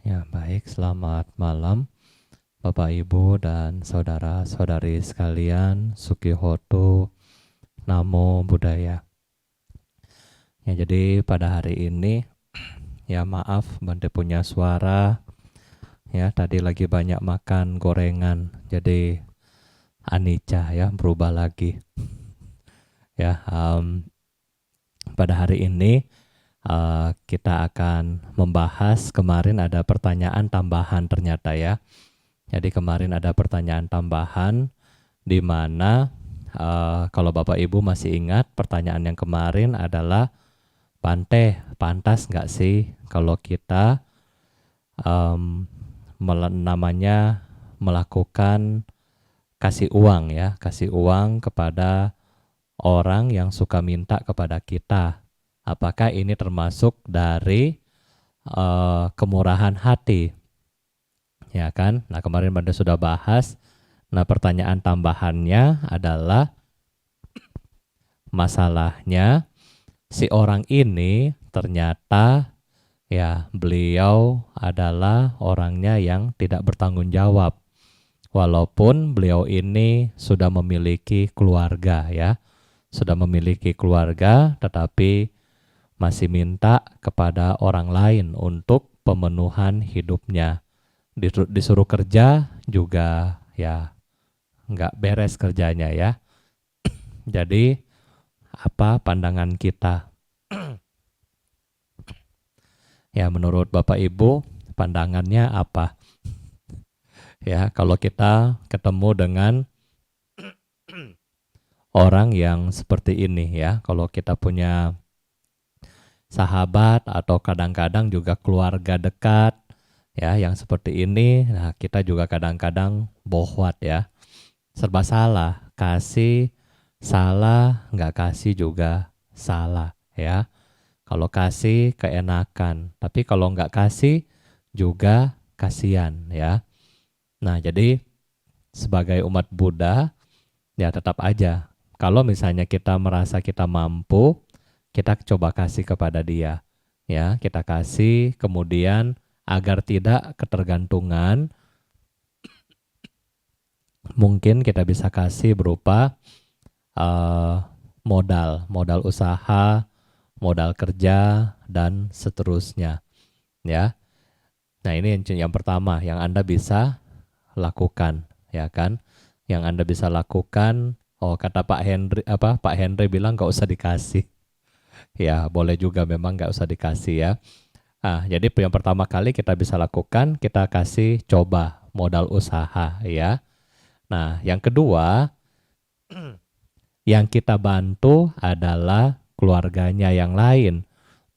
Ya, baik. Selamat malam, Bapak, Ibu, dan saudara-saudari sekalian. Sukihoto, Namo Buddhaya. Ya, jadi pada hari ini, ya maaf, Bante punya suara. Ya, tadi lagi banyak makan gorengan, jadi anicca ya, berubah lagi. Ya, pada hari ini kita akan membahas, kemarin ada pertanyaan tambahan ternyata ya. Jadi kemarin ada pertanyaan tambahan di mana kalau Bapak Ibu masih ingat pertanyaan yang kemarin adalah Bante, pantas nggak sih kalau kita namanya melakukan kasih uang ya, kasih uang kepada orang yang suka minta kepada kita. Apakah ini termasuk dari kemurahan hati? Ya kan? Nah, kemarin Bante sudah bahas. Nah, pertanyaan tambahannya adalah masalahnya si orang ini ternyata ya beliau adalah orangnya yang tidak bertanggung jawab. Walaupun beliau ini sudah memiliki keluarga ya, sudah memiliki keluarga tetapi masih minta kepada orang lain untuk pemenuhan hidupnya. Disuruh kerja juga ya nggak beres kerjanya ya. Jadi apa pandangan kita? Ya menurut Bapak Ibu pandangannya apa? Ya kalau kita ketemu dengan orang yang seperti ini ya, kalau kita punya sahabat atau kadang-kadang juga keluarga dekat ya yang seperti ini, nah kita juga kadang-kadang bohwat ya, serba salah, kasih salah, nggak kasih juga salah ya. Kalau kasih keenakan, tapi kalau nggak kasih juga kasihan ya. Nah jadi sebagai umat Buddha ya tetap aja kalau misalnya kita merasa kita mampu, kita coba kasih kepada dia ya, kita kasih kemudian agar tidak ketergantungan, mungkin kita bisa kasih berupa modal usaha, modal kerja, dan seterusnya ya. Nah ini yang pertama yang Anda bisa lakukan ya kan. Yang Anda bisa lakukan, oh kata Pak Henry, Pak Henry bilang nggak usah dikasih. Ya boleh juga memang nggak usah dikasih ya. Jadi yang pertama kali kita bisa lakukan, kita kasih coba modal usaha ya. Nah yang kedua, yang kita bantu adalah keluarganya yang lain.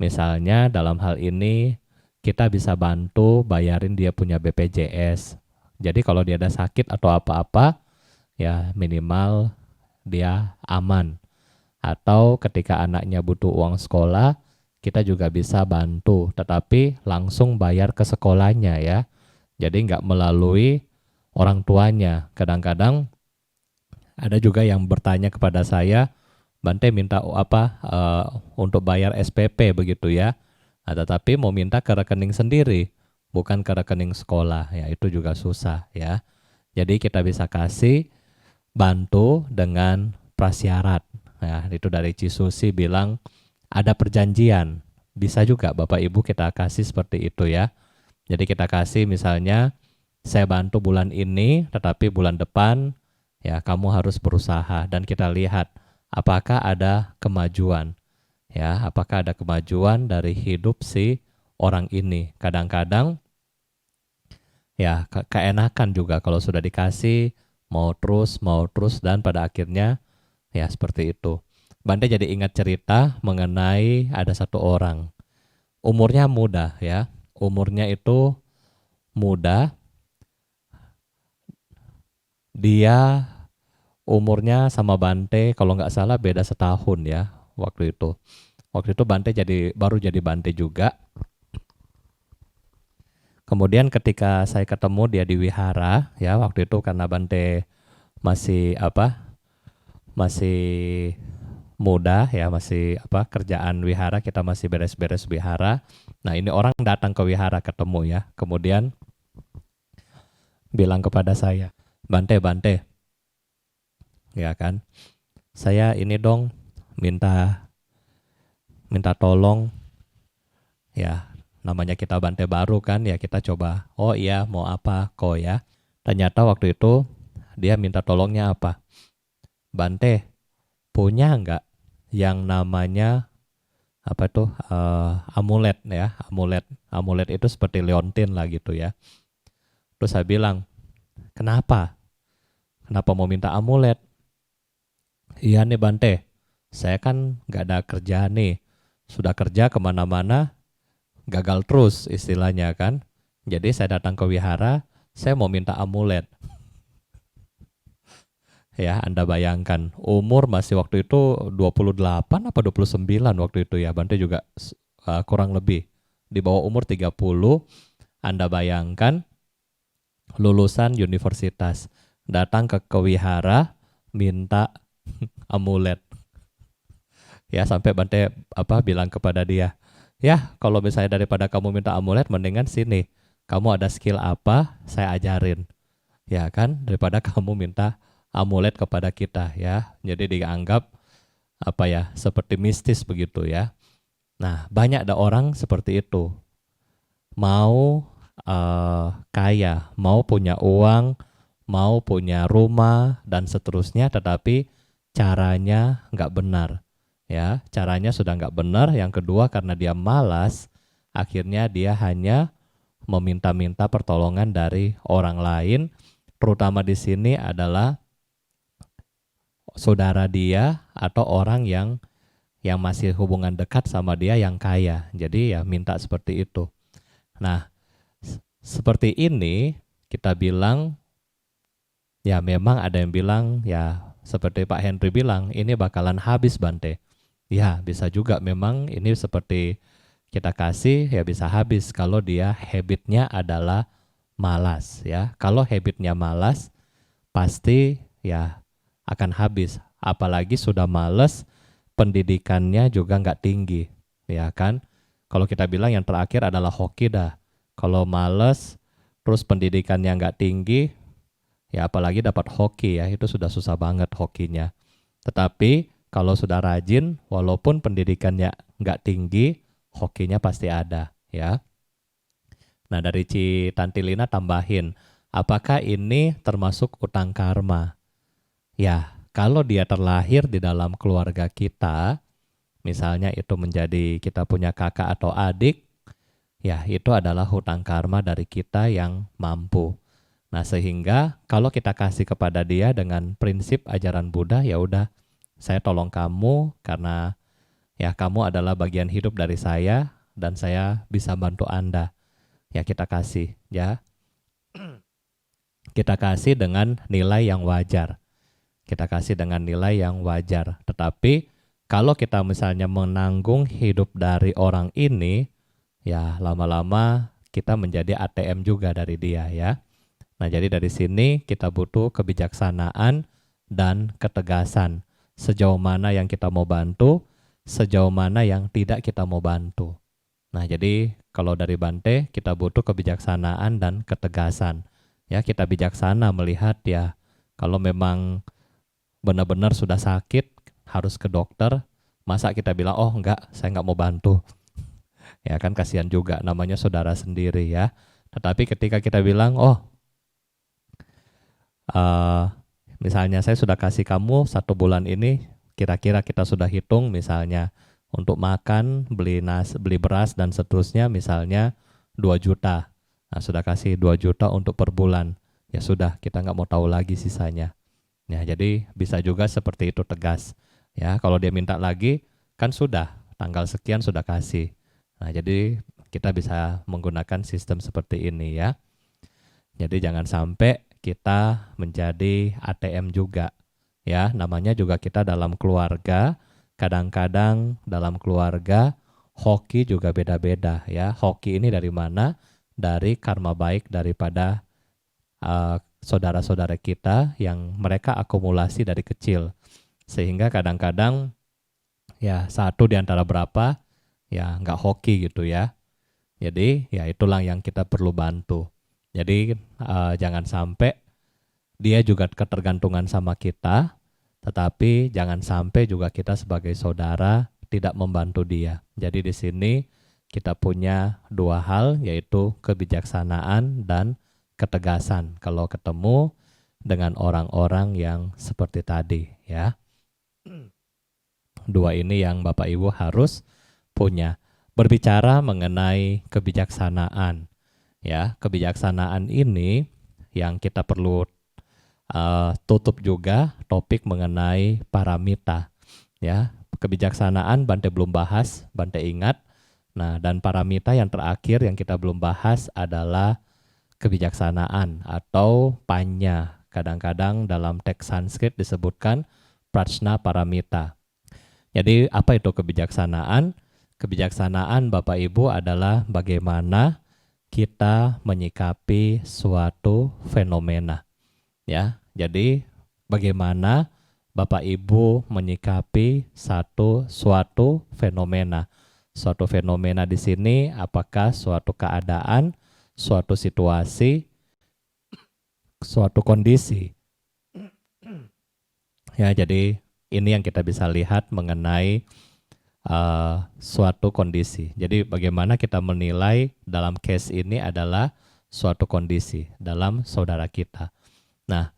Misalnya dalam hal ini kita bisa bantu bayarin dia punya BPJS. Jadi kalau dia ada sakit atau apa-apa, ya minimal dia aman. Atau ketika anaknya butuh uang sekolah, kita juga bisa bantu, tetapi langsung bayar ke sekolahnya ya. Jadi nggak melalui orang tuanya. Kadang-kadang ada juga yang bertanya kepada saya, Bante minta untuk bayar SPP begitu ya. Tetapi mau minta ke rekening sendiri, bukan ke rekening sekolah. Ya itu juga susah ya. Jadi kita bisa kasih bantu dengan prasyarat. Nah, itu dari Cisusi bilang ada perjanjian. Bisa juga Bapak Ibu kita kasih seperti itu ya. Jadi kita kasih misalnya saya bantu bulan ini tetapi bulan depan ya kamu harus berusaha dan kita lihat apakah ada kemajuan. Ya, apakah ada kemajuan dari hidup si orang ini. Kadang-kadang ya keenakan juga kalau sudah dikasih mau terus dan pada akhirnya ya seperti itu. Bante jadi ingat cerita mengenai ada satu orang. Umurnya muda ya. Umurnya itu muda. Dia umurnya sama Bante kalau nggak salah beda setahun ya waktu itu. Waktu itu Bante baru jadi Bante juga. Kemudian ketika saya ketemu dia di wihara ya waktu itu karena Bante masih masih muda ya, masih kerjaan wihara, kita masih beres-beres wihara. Nah ini orang datang ke wihara ketemu ya, kemudian bilang kepada saya, Bante, Bante, ya kan, saya ini dong minta tolong ya, namanya kita Bante baru kan ya, kita coba, oh iya mau apa kok ya. Ternyata waktu itu dia minta tolongnya apa? Bante, punya nggak yang namanya amulet ya, amulet itu seperti leontin lah gitu ya. Terus saya bilang, kenapa mau minta amulet? Iya nih Bante, saya kan nggak ada kerja nih, sudah kerja kemana-mana gagal terus istilahnya kan. Jadi saya datang ke wihara, saya mau minta amulet. Ya, Anda bayangkan, umur masih waktu itu 28 apa 29 waktu itu ya, Bante juga kurang lebih di bawah umur 30. Anda bayangkan lulusan universitas datang ke wihara minta amulet. Ya, sampai Bante bilang kepada dia, ya kalau misalnya daripada kamu minta amulet, mendingan sini, kamu ada skill apa, saya ajarin. Ya kan, daripada kamu minta amulet kepada kita ya. Jadi dianggap seperti mistis begitu ya. Nah, banyak ada orang seperti itu. Mau kaya, mau punya uang, mau punya rumah dan seterusnya, tetapi caranya nggak benar. Ya, caranya sudah nggak benar. Yang kedua, karena dia malas, akhirnya dia hanya meminta-minta pertolongan dari orang lain. Terutama di sini adalah saudara dia atau orang yang masih hubungan dekat sama dia yang kaya. Jadi ya minta seperti itu. Nah, seperti ini kita bilang, ya memang ada yang bilang ya seperti Pak Henry bilang, ini bakalan habis Bante. Ya bisa juga memang ini seperti kita kasih ya bisa habis kalau dia habitnya adalah malas ya. Kalau habitnya malas pasti ya akan habis. Apalagi sudah males, pendidikannya juga nggak tinggi, ya kan? Kalau kita bilang yang terakhir adalah hoki dah. Kalau males, terus pendidikannya nggak tinggi, ya apalagi dapat hoki ya, itu sudah susah banget hokinya. Tetapi kalau sudah rajin, walaupun pendidikannya nggak tinggi, hokinya pasti ada, ya. Nah dari Tanti Lina tambahin, apakah ini termasuk utang karma? Ya, kalau dia terlahir di dalam keluarga kita, misalnya itu menjadi kita punya kakak atau adik, ya itu adalah hutang karma dari kita yang mampu. Nah, sehingga kalau kita kasih kepada dia dengan prinsip ajaran Buddha, ya udah, saya tolong kamu karena ya kamu adalah bagian hidup dari saya dan saya bisa bantu Anda. Ya kita kasih, ya. Kita kasih dengan nilai yang wajar. Kita kasih dengan nilai yang wajar. Tetapi kalau kita misalnya menanggung hidup dari orang ini, ya lama-lama kita menjadi ATM juga dari dia ya. Nah jadi dari sini kita butuh kebijaksanaan dan ketegasan. Sejauh mana yang kita mau bantu, sejauh mana yang tidak kita mau bantu. Nah jadi kalau dari Bante kita butuh kebijaksanaan dan ketegasan. Ya kita bijaksana melihat ya kalau memang benar-benar sudah sakit, harus ke dokter, masa kita bilang, oh enggak, saya enggak mau bantu. Ya kan kasihan juga, namanya saudara sendiri ya. Tetapi ketika kita bilang, oh misalnya saya sudah kasih kamu 1 bulan ini, kira-kira kita sudah hitung misalnya untuk makan, beli beras dan seterusnya misalnya 2 juta. Nah sudah kasih 2 juta untuk per bulan. Ya sudah, kita nggak mau tahu lagi sisanya. Ya, jadi bisa juga seperti itu tegas. Ya, kalau dia minta lagi, kan sudah tanggal sekian sudah kasih. Nah, jadi kita bisa menggunakan sistem seperti ini ya. Jadi jangan sampai kita menjadi ATM juga. Ya, namanya juga kita dalam keluarga. Kadang-kadang dalam keluarga hoki juga beda-beda ya. Hoki ini dari mana? Dari karma baik daripada saudara-saudara kita yang mereka akumulasi dari kecil. Sehingga kadang-kadang ya satu di antara berapa, ya nggak hoki gitu ya. Jadi ya itulah yang kita perlu bantu. Jadi jangan sampai dia juga ketergantungan sama kita, tetapi jangan sampai juga kita sebagai saudara tidak membantu dia. Jadi di sini kita punya dua hal, yaitu kebijaksanaan dan ketegasan kalau ketemu dengan orang-orang yang seperti tadi ya. Dua ini yang Bapak Ibu harus punya. Berbicara mengenai kebijaksanaan ya, kebijaksanaan ini yang kita perlu tutup juga topik mengenai paramita ya. Kebijaksanaan Bante belum bahas, Bante ingat. Nah, dan paramita yang terakhir yang kita belum bahas adalah kebijaksanaan atau panya. Kadang-kadang dalam teks Sanskrit disebutkan prajna paramita. Jadi apa itu kebijaksanaan? Kebijaksanaan Bapak Ibu adalah bagaimana kita menyikapi suatu fenomena. Ya, jadi bagaimana Bapak Ibu menyikapi suatu fenomena. Suatu fenomena di sini apakah suatu keadaan, suatu situasi, suatu kondisi. Ya, jadi ini yang kita bisa lihat mengenai suatu kondisi. Jadi bagaimana kita menilai dalam case ini adalah suatu kondisi dalam saudara kita. Nah,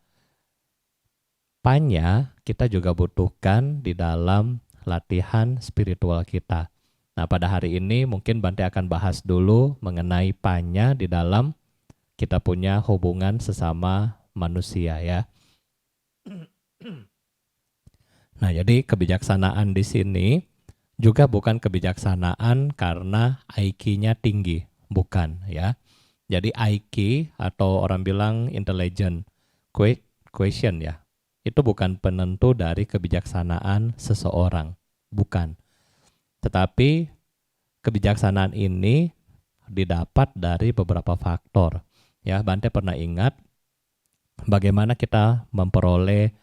panya kita juga butuhkan di dalam latihan spiritual kita. Nah, pada hari ini mungkin Bante akan bahas dulu mengenai panya di dalam kita punya hubungan sesama manusia ya. Nah, jadi kebijaksanaan di sini juga bukan kebijaksanaan karena IQ-nya tinggi, bukan ya. Jadi IQ atau orang bilang intelligent quotient ya, itu bukan penentu dari kebijaksanaan seseorang, bukan. Tetapi kebijaksanaan ini didapat dari beberapa faktor. Ya, Bante pernah ingat bagaimana kita memperoleh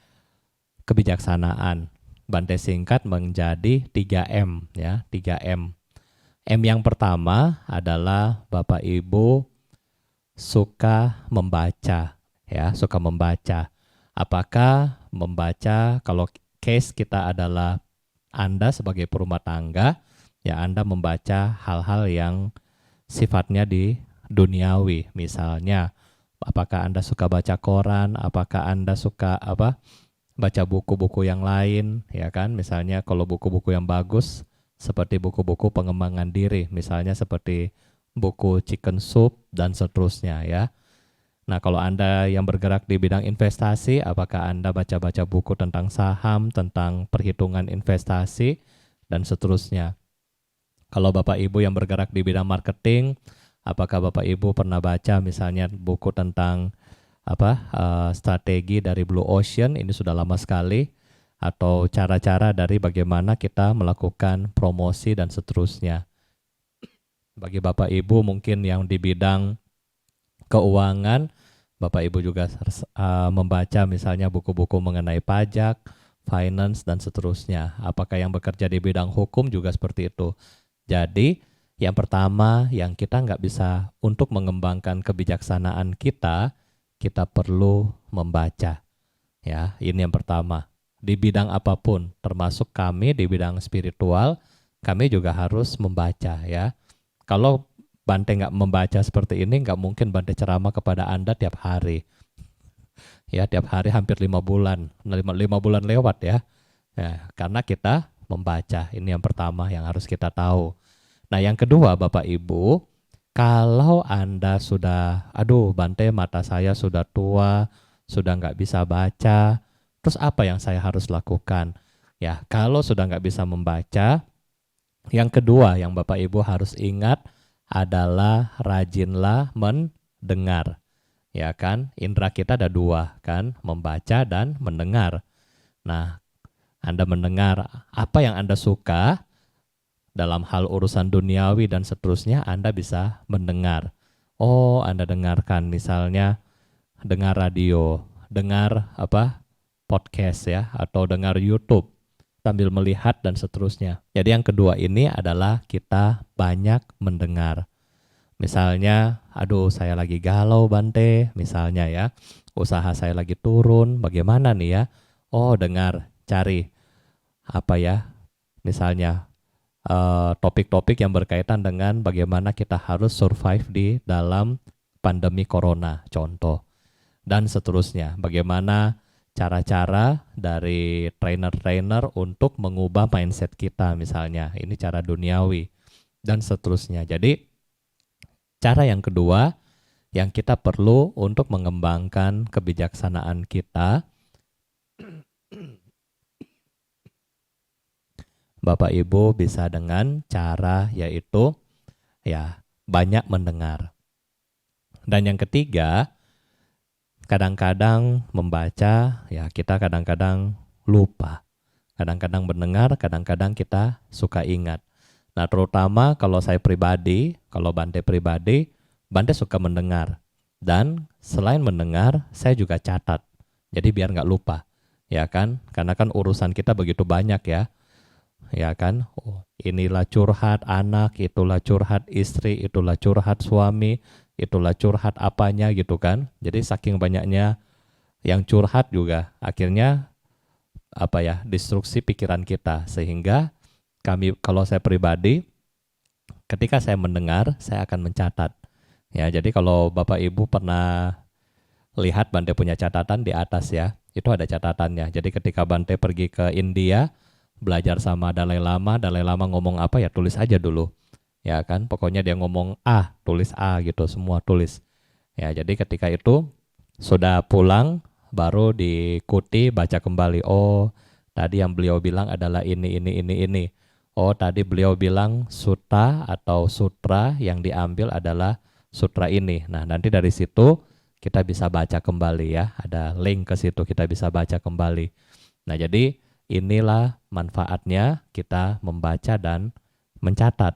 kebijaksanaan. Bante singkat menjadi 3M ya, 3M. M yang pertama adalah Bapak Ibu suka membaca ya, suka membaca. Apakah membaca, kalau case kita adalah Anda sebagai perumah tangga, ya Anda membaca hal-hal yang sifatnya di duniawi. Misalnya, apakah Anda suka baca koran, apakah Anda suka baca buku-buku yang lain, ya kan? Misalnya kalau buku-buku yang bagus, seperti buku-buku pengembangan diri, misalnya seperti buku Chicken Soup dan seterusnya ya. Nah, kalau Anda yang bergerak di bidang investasi, apakah Anda baca-baca buku tentang saham, tentang perhitungan investasi, dan seterusnya. Kalau Bapak Ibu yang bergerak di bidang marketing, apakah Bapak Ibu pernah baca misalnya buku tentang strategi dari Blue Ocean, ini sudah lama sekali, atau cara-cara dari bagaimana kita melakukan promosi dan seterusnya. Bagi Bapak Ibu mungkin yang di bidang keuangan, Bapak Ibu juga membaca misalnya buku-buku mengenai pajak, finance, dan seterusnya. Apakah yang bekerja di bidang hukum juga seperti itu. Jadi yang pertama yang kita nggak bisa untuk mengembangkan kebijaksanaan kita perlu membaca. Ya, ini yang pertama. Di bidang apapun, termasuk kami di bidang spiritual, kami juga harus membaca ya. Kalau Bante nggak membaca seperti ini, nggak mungkin Bante ceramah kepada Anda tiap hari. Ya, tiap hari hampir 5 bulan. 5 bulan lewat ya. Ya. Karena kita membaca. Ini yang pertama yang harus kita tahu. Nah, yang kedua Bapak Ibu, kalau Anda sudah, Bante mata saya sudah tua, sudah nggak bisa baca, terus apa yang saya harus lakukan? Ya, kalau sudah nggak bisa membaca, yang kedua yang Bapak Ibu harus ingat adalah rajinlah mendengar. Ya kan, indera kita ada dua kan, membaca dan mendengar. Nah, Anda mendengar apa yang Anda suka dalam hal urusan duniawi dan seterusnya, Anda bisa mendengar. Oh, Anda dengarkan misalnya dengar radio, dengar podcast ya, atau dengar YouTube. sambil melihat dan seterusnya. Jadi yang kedua ini adalah kita banyak mendengar. Misalnya, aduh saya lagi galau Bante, misalnya ya, usaha saya lagi turun, bagaimana nih ya? Oh dengar, cari apa ya, misalnya topik-topik yang berkaitan dengan bagaimana kita harus survive di dalam pandemi corona, contoh, dan seterusnya. Bagaimana cara-cara dari trainer-trainer untuk mengubah mindset kita misalnya, ini cara duniawi, dan seterusnya. Jadi cara yang kedua yang kita perlu untuk mengembangkan kebijaksanaan kita, Bapak Ibu bisa dengan cara yaitu ya banyak mendengar. Dan yang ketiga, kadang-kadang membaca ya kita kadang-kadang lupa. Kadang-kadang mendengar, kadang-kadang kita suka ingat. Nah, terutama kalau saya pribadi, kalau Bante pribadi, Bante suka mendengar. Dan selain mendengar, saya juga catat. Jadi biar nggak lupa, ya kan? Karena kan urusan kita begitu banyak ya kan? Oh, inilah curhat anak, itulah curhat istri, itulah curhat suami, itulah curhat apanya gitu kan? Jadi saking banyaknya yang curhat juga, akhirnya apa ya, destruksi pikiran kita, sehingga kalau saya pribadi ketika saya mendengar saya akan mencatat ya. Jadi kalau Bapak Ibu pernah lihat Bante punya catatan di atas ya, itu ada catatannya. Jadi ketika Bante pergi ke India belajar sama Dalai Lama ngomong apa ya tulis aja dulu ya kan, pokoknya dia ngomong A tulis A gitu, semua tulis ya. Jadi ketika itu sudah pulang baru diikuti baca kembali. Oh, tadi yang beliau bilang adalah ini. Oh, tadi beliau bilang sutta atau sutra yang diambil adalah sutra ini. Nah, nanti dari situ kita bisa baca kembali ya. Ada link ke situ kita bisa baca kembali. Nah, jadi inilah manfaatnya kita membaca dan mencatat.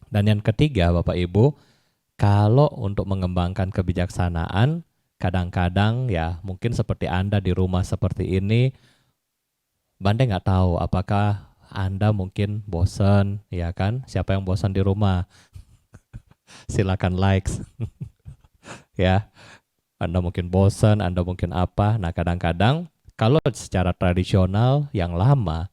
Dan yang ketiga, Bapak Ibu, kalau untuk mengembangkan kebijaksanaan, kadang-kadang ya mungkin seperti Anda di rumah seperti ini, Bante nggak tahu apakah Anda mungkin bosan, ya kan? Siapa yang bosan di rumah? Silakan likes, ya. Anda mungkin bosan, Anda mungkin apa. Nah, kadang-kadang kalau secara tradisional yang lama,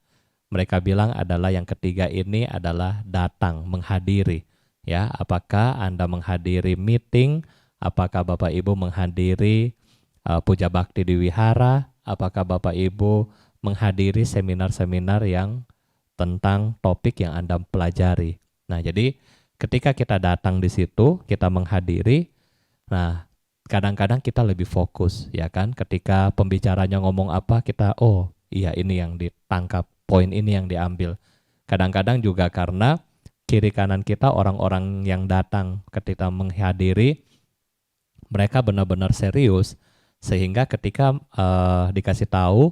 mereka bilang adalah yang ketiga ini adalah datang, menghadiri. Ya, apakah Anda menghadiri meeting? Apakah Bapak Ibu menghadiri puja bakti di wihara? Apakah Bapak Ibu menghadiri seminar-seminar yang tentang topik yang Anda pelajari? Nah, jadi ketika kita datang di situ, kita menghadiri, nah kadang-kadang kita lebih fokus, ya kan? Ketika pembicaranya ngomong apa, kita, oh iya ini yang ditangkap, poin ini yang diambil. Kadang-kadang juga karena kiri kanan kita orang-orang yang datang ketika menghadiri, mereka benar-benar serius, sehingga ketika dikasih tahu,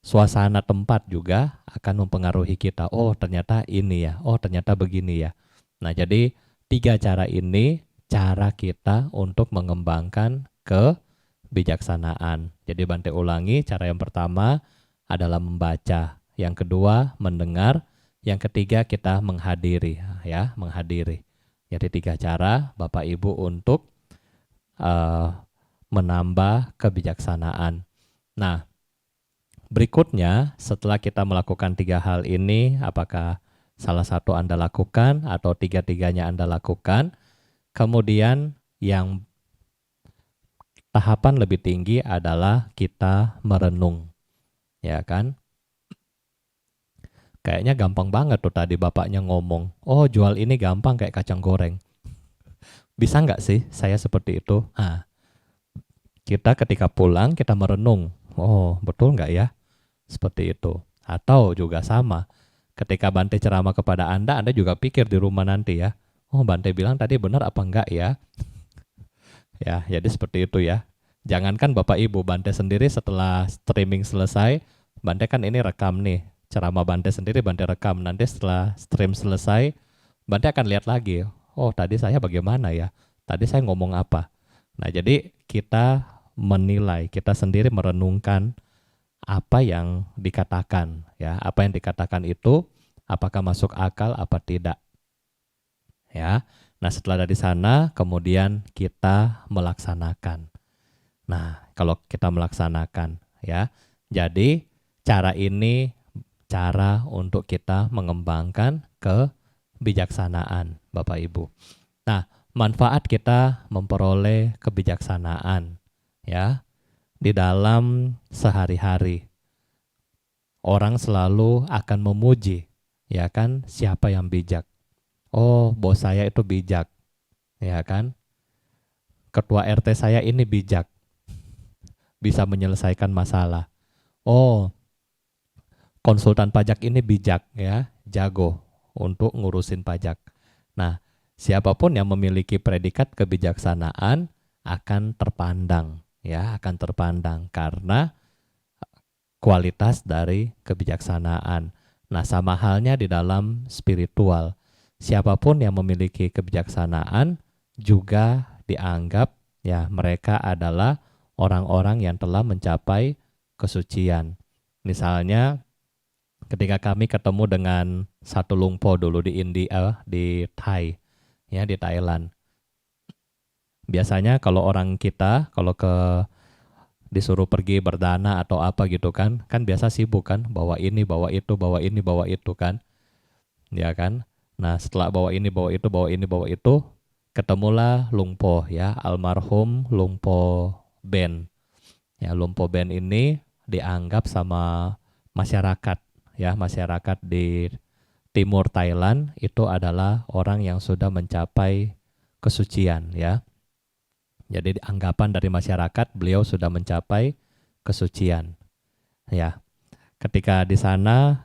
suasana tempat juga akan mempengaruhi kita. Oh ternyata ini ya, oh ternyata begini ya. Nah jadi 3 cara ini cara kita untuk mengembangkan kebijaksanaan. Jadi Bante ulangi, cara yang pertama adalah membaca, yang kedua mendengar, yang ketiga kita menghadiri ya, menghadiri. Jadi 3 cara Bapak Ibu untuk menambah kebijaksanaan. Nah, berikutnya setelah kita melakukan 3 hal ini, apakah salah satu Anda lakukan atau 3-tiganya Anda lakukan, kemudian yang tahapan lebih tinggi adalah kita merenung, ya kan? Kayaknya gampang banget tuh tadi bapaknya ngomong, oh jual ini gampang kayak kacang goreng. Bisa nggak sih saya seperti itu? Nah, kita ketika pulang kita merenung, oh betul nggak ya? Seperti itu. Atau juga sama, ketika Bante ceramah kepada Anda juga pikir di rumah nanti ya, oh Bante bilang tadi benar apa enggak ya? Ya, jadi seperti itu ya. Jangankan Bapak Ibu, Bante sendiri setelah streaming selesai, Bante kan ini rekam nih, ceramah Bante sendiri Bante rekam. Nanti setelah stream selesai, Bante akan lihat lagi, oh tadi saya bagaimana ya? Tadi saya ngomong apa? Nah, jadi kita menilai, kita sendiri merenungkan apa yang dikatakan, ya. Apa yang dikatakan itu apakah masuk akal apa tidak, ya. Nah, setelah dari sana kemudian kita melaksanakan. Nah, kalau kita melaksanakan, ya. Jadi cara ini cara untuk kita mengembangkan kebijaksanaan, Bapak Ibu. Nah, manfaat kita memperoleh kebijaksanaan, ya, di dalam sehari-hari. Orang selalu akan memuji, ya kan, siapa yang bijak. Oh, bos saya itu bijak, ya kan. Ketua RT saya ini bijak, bisa menyelesaikan masalah. Oh, konsultan pajak ini bijak, ya, jago untuk ngurusin pajak. Nah, siapapun yang memiliki predikat kebijaksanaan akan terpandang, ya, akan terpandang karena kualitas dari kebijaksanaan. Nah, sama halnya di dalam spiritual. Siapapun yang memiliki kebijaksanaan juga dianggap, ya, mereka adalah orang-orang yang telah mencapai kesucian. Misalnya ketika kami ketemu dengan satu Lungpo dulu di India, di Thai, ya, di Thailand. Biasanya kalau orang kita kalau disuruh pergi berdana atau apa gitu kan biasa sibuk kan, bawa ini, bawa itu, bawa ini, bawa itu kan, ya kan. Nah, setelah bawa ini, bawa itu, bawa ini, bawa itu, ketemulah Lungpo, ya, almarhum Lungpo Ben. Ya, Lungpo Ben ini dianggap sama masyarakat, ya, masyarakat di timur Thailand itu adalah orang yang sudah mencapai kesucian, ya. Jadi anggapan dari masyarakat beliau sudah mencapai kesucian, ya. Ketika di sana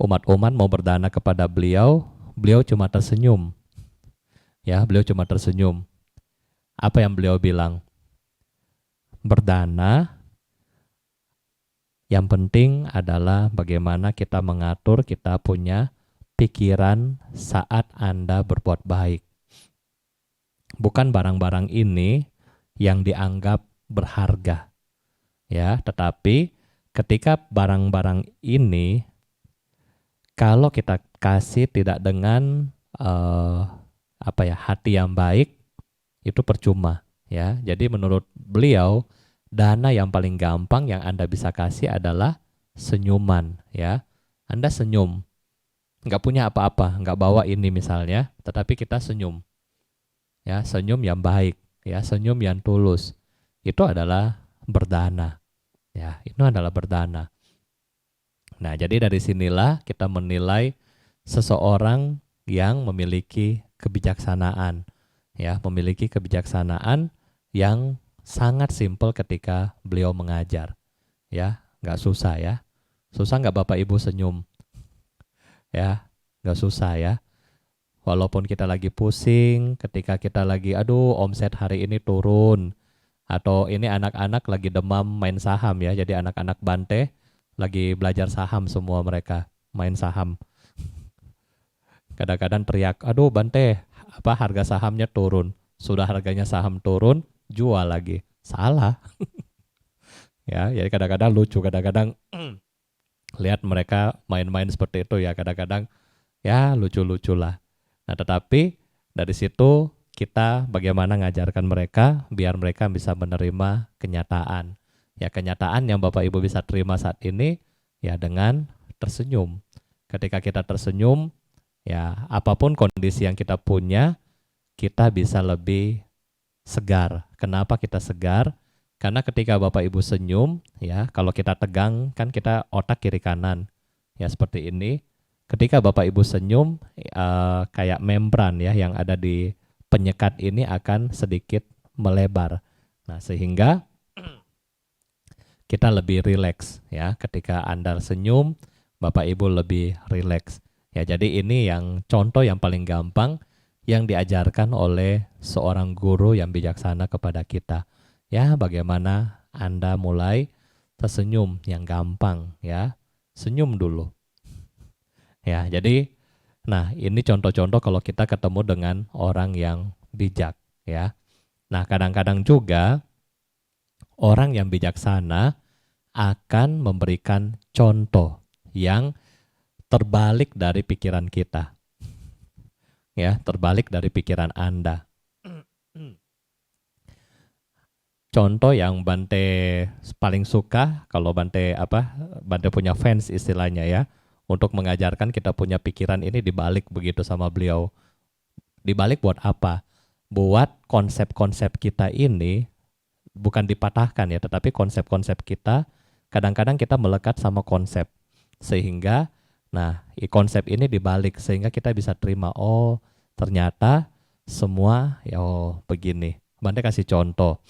umat-umat mau berdana kepada beliau, beliau cuma tersenyum, ya, beliau cuma tersenyum. Apa yang beliau bilang? Berdana, yang penting adalah bagaimana kita mengatur kita punya pikiran saat Anda berbuat baik. Bukan barang-barang ini yang dianggap berharga, ya, tetapi ketika barang-barang ini kalau kita kasih tidak dengan hati yang baik, itu percuma, ya. Jadi menurut beliau dana yang paling gampang yang Anda bisa kasih adalah senyuman, ya. Anda senyum, nggak punya apa-apa, nggak bawa ini misalnya, tetapi kita senyum, ya, senyum yang baik, ya, senyum yang tulus, itu adalah berdana, ya, itu adalah berdana. Nah, jadi dari sinilah kita menilai seseorang yang memiliki kebijaksanaan, ya, memiliki kebijaksanaan yang sangat simpel ketika beliau mengajar, ya, nggak susah, ya. Susah nggak Bapak Ibu senyum, ya, nggak susah, ya. Walaupun kita lagi pusing, ketika kita lagi, aduh, omset hari ini turun, atau ini anak-anak lagi demam main saham, ya, jadi anak-anak Bante lagi belajar saham semua mereka, main saham. Kadang-kadang teriak, aduh Bante, harga sahamnya turun. Sudah harganya saham turun, jual lagi. Salah. Ya, jadi kadang-kadang lucu, kadang-kadang lihat mereka main-main seperti itu, ya, kadang-kadang ya lucu-lucu lah. Nah, tetapi dari situ kita bagaimana ngajarkan mereka biar mereka bisa menerima kenyataan. Ya, kenyataan yang Bapak Ibu bisa terima saat ini ya dengan tersenyum. Ketika kita tersenyum, ya, apapun kondisi yang kita punya, kita bisa lebih segar. Kenapa kita segar? Karena ketika Bapak Ibu senyum, ya, kalau kita tegang kan kita otak kiri kanan, ya, seperti ini. Ketika Bapak Ibu senyum, kayak membran, ya, yang ada di penyekat ini akan sedikit melebar. Nah, sehingga kita lebih rileks, ya. Ketika Anda senyum, Bapak Ibu lebih rileks. Ya, jadi ini yang contoh yang paling gampang yang diajarkan oleh seorang guru yang bijaksana kepada kita. Ya, bagaimana Anda mulai tersenyum yang gampang, ya. Senyum dulu. Ya, jadi nah, ini contoh-contoh kalau kita ketemu dengan orang yang bijak, ya. Nah, kadang-kadang juga Orang yang bijaksana akan memberikan contoh yang terbalik dari pikiran kita. Ya, terbalik dari pikiran Anda. Contoh yang Bante paling suka, kalau Bante punya fans istilahnya ya, untuk mengajarkan kita punya pikiran ini dibalik begitu sama beliau. Dibalik buat apa? Buat konsep-konsep kita ini bukan dipatahkan ya, tetapi konsep-konsep kita kadang-kadang kita melekat sama konsep. Sehingga konsep ini dibalik sehingga kita bisa terima, oh ternyata semua ya begini. Bante kasih contoh.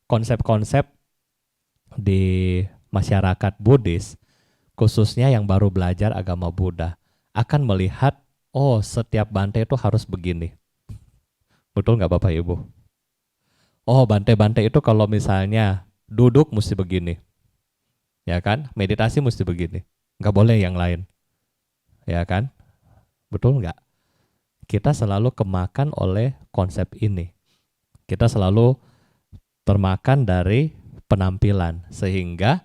Konsep-konsep di masyarakat Buddhis, khususnya yang baru belajar agama Buddha, akan melihat, oh setiap Bante itu harus begini. Betul nggak Bapak Ibu? Oh Bante itu kalau misalnya duduk mesti begini. Ya kan? Meditasi mesti begini. Nggak boleh yang lain. Ya kan? Betul nggak? Kita selalu kemakan oleh konsep ini. Kita selalu termakan dari penampilan, sehingga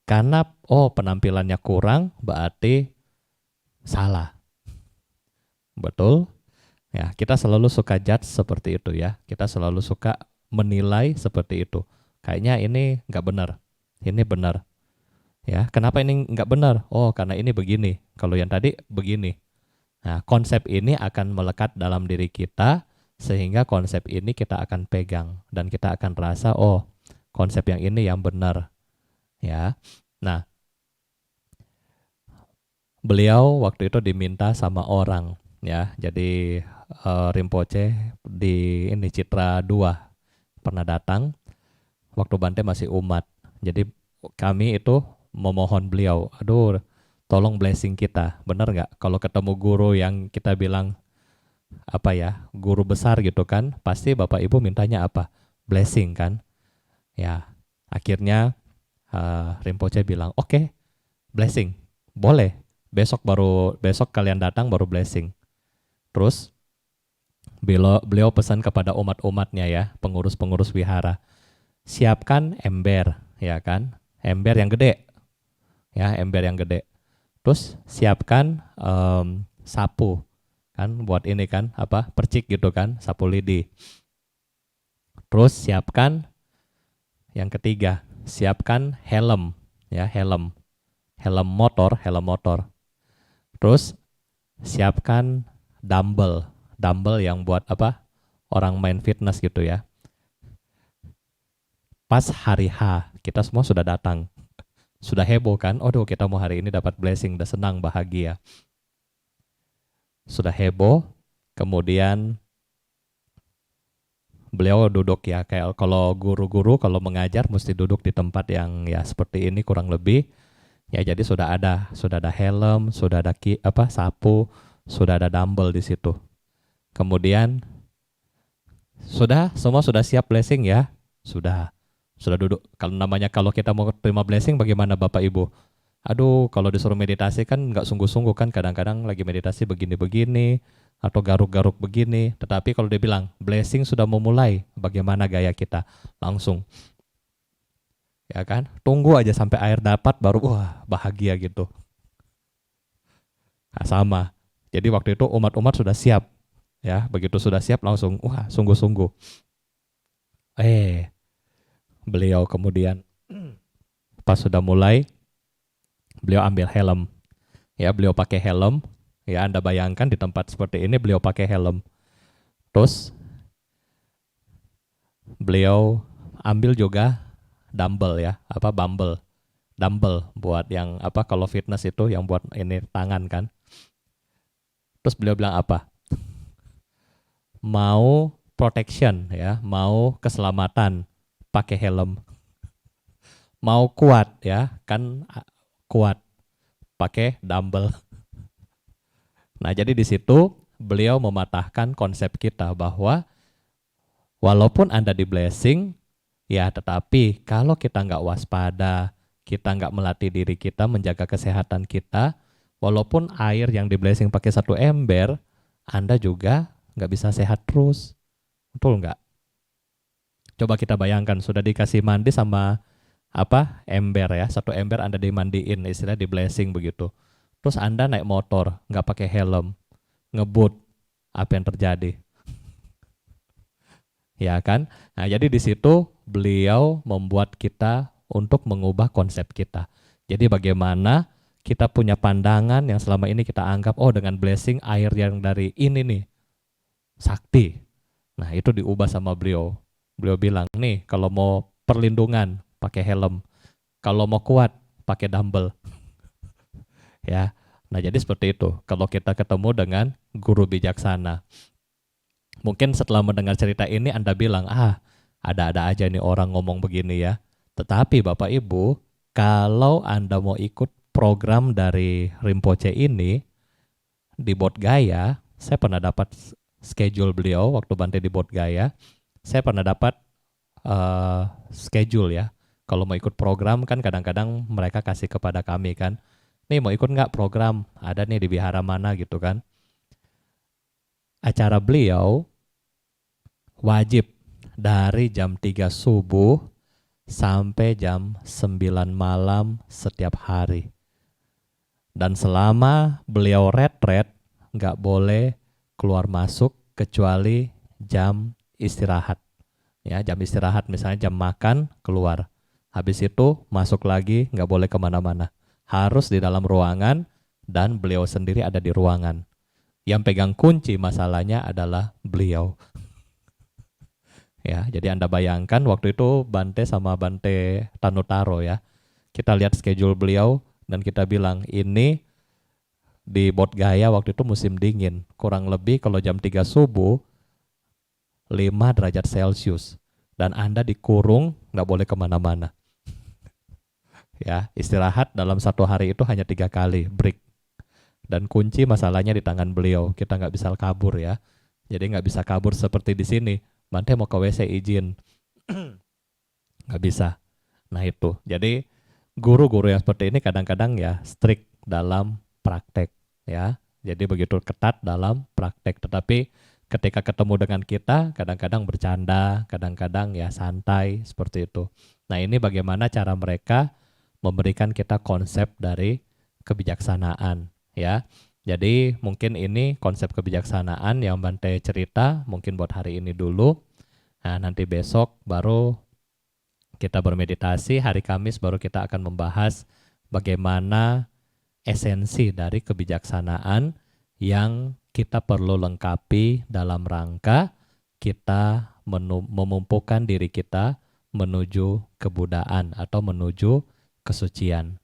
karena penampilannya kurang berarti salah. Betul? Ya, kita selalu suka judge seperti itu ya. Kita selalu suka menilai seperti itu. Kayaknya ini nggak benar. Ini benar. Ya, kenapa ini nggak benar? Oh, karena ini begini. Kalau yang tadi begini. Nah, konsep ini akan melekat dalam diri kita, sehingga konsep ini kita akan pegang dan kita akan rasa, oh konsep yang ini yang benar. Ya, nah beliau waktu itu diminta sama orang, ya. Jadi Rinpoche di Citra 2 pernah datang waktu Bante masih umat. Jadi kami itu memohon beliau, aduh tolong blessing kita, benar nggak? Kalau ketemu guru yang kita bilang guru besar gitu kan, pasti Bapak Ibu mintanya apa? Blessing kan? Ya, akhirnya Rinpoche bilang, oke, blessing, boleh. Besok kalian datang baru blessing. Terus beliau pesan kepada umat-umatnya ya, pengurus-pengurus wihara, siapkan ember, ya kan? Ember yang gede, ya, ember yang gede. Terus siapkan sapu, kan, buat ini kan, percik gitu kan, sapu lidi. Terus siapkan yang ketiga, siapkan helm, ya, helm motor. Terus siapkan dumbbell yang buat orang main fitness gitu ya. Pas hari H, kita semua sudah datang. Sudah heboh kan? Aduh, kita mau hari ini dapat blessing, udah senang, bahagia. Sudah heboh, kemudian beliau duduk ya, kayak kalau guru-guru kalau mengajar mesti duduk di tempat yang ya seperti ini kurang lebih. Ya, jadi sudah ada helm, sudah ada sapu, sudah ada dumbbell di situ. Kemudian semua sudah siap blessing ya? Sudah duduk. Kalau kita mau terima blessing bagaimana Bapak Ibu? Aduh, kalau disuruh meditasi kan nggak sungguh-sungguh kan, kadang-kadang lagi meditasi begini-begini atau garuk-garuk begini. Tetapi kalau dia bilang blessing sudah memulai, bagaimana gaya kita? Langsung. Ya kan? Tunggu aja sampai air dapat baru wah bahagia gitu. Nah, sama. Jadi waktu itu umat-umat sudah siap. Ya, begitu sudah siap langsung wah sungguh-sungguh. Beliau kemudian pas sudah mulai beliau ambil helm. Ya, beliau pakai helm. Ya, Anda bayangkan di tempat seperti ini beliau pakai helm. Terus beliau ambil juga dumbbell ya, dumbbell buat yang kalau fitness itu yang buat ini tangan kan. Terus beliau bilang apa? Mau protection ya, mau keselamatan pakai helm. Mau kuat ya, kan kuat pakai dumbbell. Nah, jadi di situ beliau mematahkan konsep kita bahwa walaupun Anda di blessing, ya tetapi kalau kita nggak waspada, kita nggak melatih diri kita, menjaga kesehatan kita, walaupun air yang di blessing pakai satu ember, Anda juga nggak bisa sehat terus. Betul nggak? Coba kita bayangkan sudah dikasih mandi sama ember ya, satu ember Anda dimandiin, istilah di blessing begitu. Terus Anda naik motor, nggak pakai helm, ngebut, apa yang terjadi? Ya kan? Nah, jadi di situ beliau membuat kita untuk mengubah konsep kita. Jadi bagaimana kita punya pandangan yang selama ini kita anggap, oh dengan blessing air yang dari ini nih, sakti. Nah itu diubah sama beliau. Beliau bilang, nih kalau mau perlindungan pakai helm, kalau mau kuat pakai dumbbell. Ya, nah jadi seperti itu. Kalau kita ketemu dengan guru bijaksana, mungkin setelah mendengar cerita ini Anda bilang, ada-ada aja nih orang ngomong begini ya. Tetapi Bapak Ibu, kalau Anda mau ikut program dari Rinpoche ini di Bodh Gaya, saya pernah dapat schedule beliau waktu Bante di Bodh Gaya. Saya pernah dapat schedule ya. Kalau mau ikut program kan kadang-kadang mereka kasih kepada kami kan. Nih mau ikut nggak program? Ada nih di wihara mana gitu kan. Acara beliau wajib dari jam 3 subuh sampai jam 9 malam setiap hari. Dan selama beliau retret, nggak boleh keluar masuk kecuali jam istirahat. Ya, jam istirahat misalnya jam makan keluar. Habis itu masuk lagi, nggak boleh kemana-mana. Harus di dalam ruangan dan beliau sendiri ada di ruangan. Yang pegang kunci masalahnya adalah beliau. Ya, jadi Anda bayangkan waktu itu Bante sama Bante Tanutaro ya. Kita lihat schedule beliau dan kita bilang ini di Bodh Gaya waktu itu musim dingin. Kurang lebih kalau jam 3 subuh 5 derajat Celcius. Dan Anda dikurung, nggak boleh kemana-mana. Ya, istirahat dalam satu hari itu hanya 3 kali, break. Dan kunci masalahnya di tangan beliau, kita nggak bisa kabur ya. Jadi nggak bisa kabur seperti di sini. Bante mau ke WC izin, nggak bisa. Nah itu, jadi guru-guru yang seperti ini kadang-kadang ya strict dalam praktek ya. Jadi begitu ketat dalam praktek. Tetapi ketika ketemu dengan kita, kadang-kadang bercanda, kadang-kadang ya santai seperti itu. Nah ini bagaimana cara mereka memberikan kita konsep dari kebijaksanaan ya. Jadi mungkin ini konsep kebijaksanaan yang Bante cerita mungkin buat hari ini dulu. Nah nanti besok baru kita bermeditasi, hari Kamis baru kita akan membahas bagaimana esensi dari kebijaksanaan yang kita perlu lengkapi dalam rangka kita memumpukan diri kita menuju kebudaan atau menuju kesucian.